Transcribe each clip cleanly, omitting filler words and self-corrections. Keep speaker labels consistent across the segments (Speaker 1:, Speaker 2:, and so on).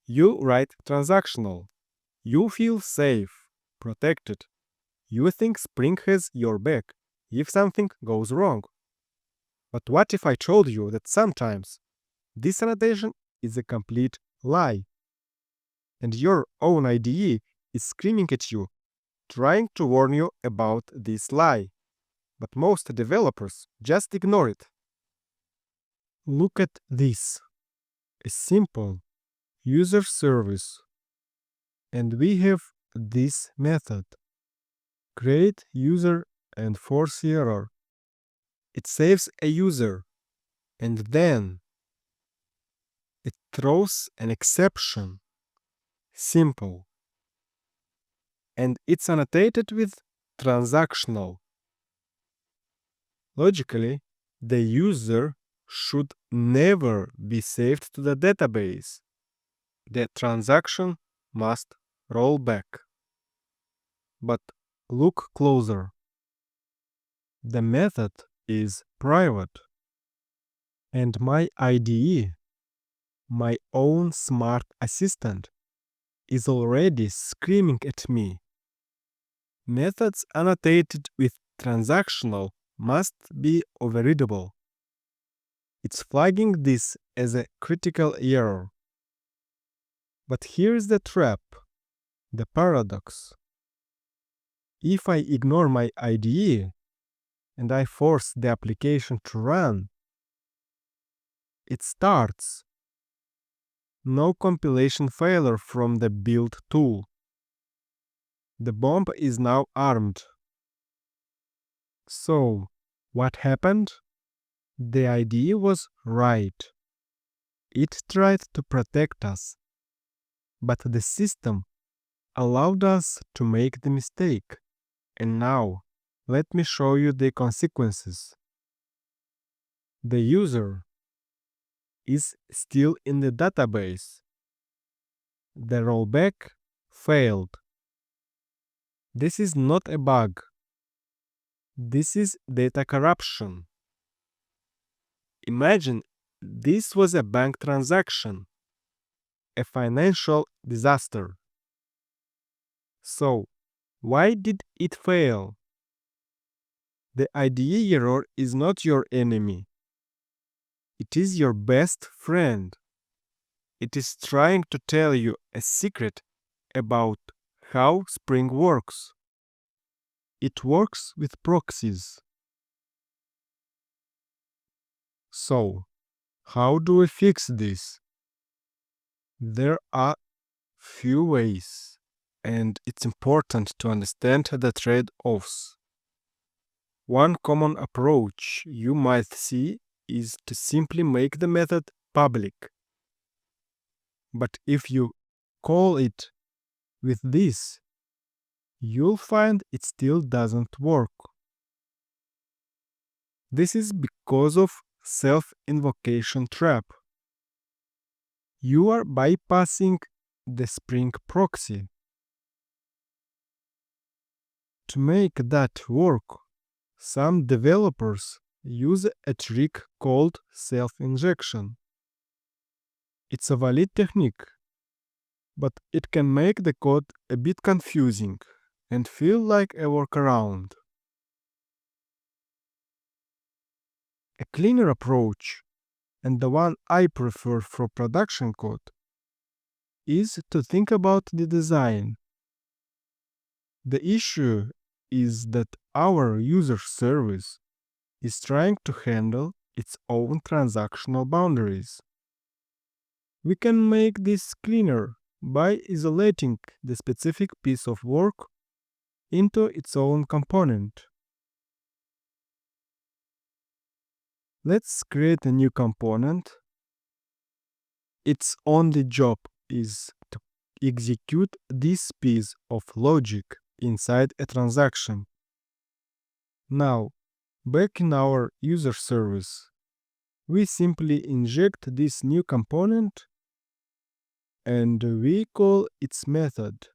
Speaker 1: You write transactional. You feel safe, protected. You think Spring has your back if something goes wrong. But what if I told you that sometimes this annotation is a complete lie? And your own IDE is screaming at you, trying to warn you about this lie. But most developers just ignore it. Look at this. A simple user service. And we have this method. Create user and force error. It saves a user. And then it throws an exception. Simple. And it's annotated with transactional. Logically, the user should never be saved to the database. The transaction must roll back. But look closer. The method is private. And my IDE, my own smart assistant, is already screaming at me. Methods annotated with transactional must be overreadable. It's flagging this as a critical error. But here's the trap, the paradox. If I ignore my IDE and I force the application to run, it starts. No compilation failure from the build tool. The bomb is now armed. So, what happened? The IDE was right. It tried to protect us. But the system allowed us to make the mistake. And now, let me show you the consequences. The user is still in the database. The rollback failed. This is not a bug. This is data corruption. Imagine this was a bank transaction, a financial disaster. So, why did it fail? The IDE error is not your enemy. It is your best friend. It is trying to tell you a secret about how Spring works. It works with proxies. So, how do we fix this? There are few ways, and it's important to understand the trade-offs. One common approach you might see is to simply make the method public. But if you call it with this, you'll find it still doesn't work. This is because of self-invocation trap. You are bypassing the Spring proxy. To make that work, some developers use a trick called self-injection. It's a valid technique, but it can make the code a bit confusing and feel like a workaround. A cleaner approach, and the one I prefer for production code, is to think about the design. The issue is that our user service is trying to handle its own transactional boundaries. We can make this cleaner by isolating the specific piece of work into its own component. Let's create a new component. Its only job is to execute this piece of logic inside a transaction. Now, back in our user service, we simply inject this new component and we call its method.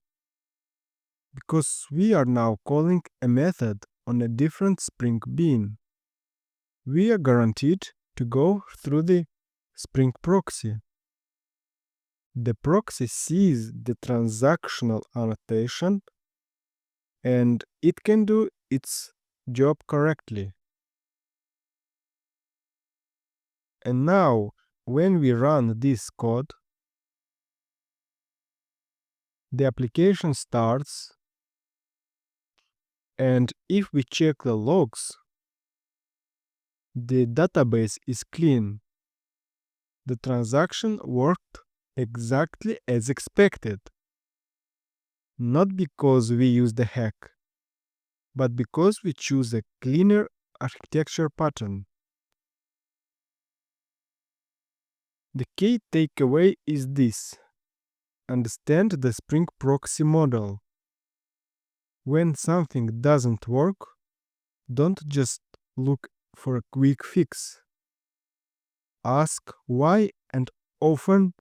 Speaker 1: Because we are now calling a method on a different Spring bean, we are guaranteed to go through the Spring proxy. The proxy sees the transactional annotation and it can do its job correctly. And now, when we run this code, the application starts, and if we check the logs, the database is clean. The transaction worked exactly as expected. Not because we used a hack, but because we choose a cleaner architecture pattern. The key takeaway is this: understand the Spring Proxy model. When something doesn't work, don't just look for a quick fix. Ask why, and often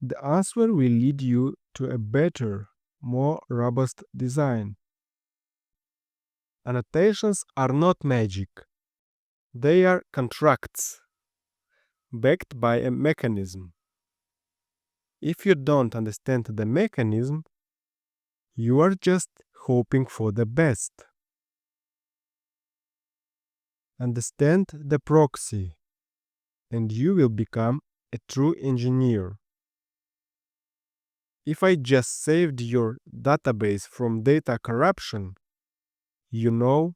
Speaker 1: the answer will lead you to a better, more robust design. Annotations are not magic. They are contracts backed by a mechanism. If you don't understand the mechanism, you are just hoping for the best. Understand the proxy, and you will become a true engineer. If I just saved your database from data corruption, you know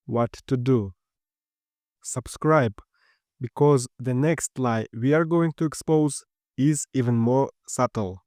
Speaker 1: what to do. Subscribe, because the next lie we are going to expose is even more subtle.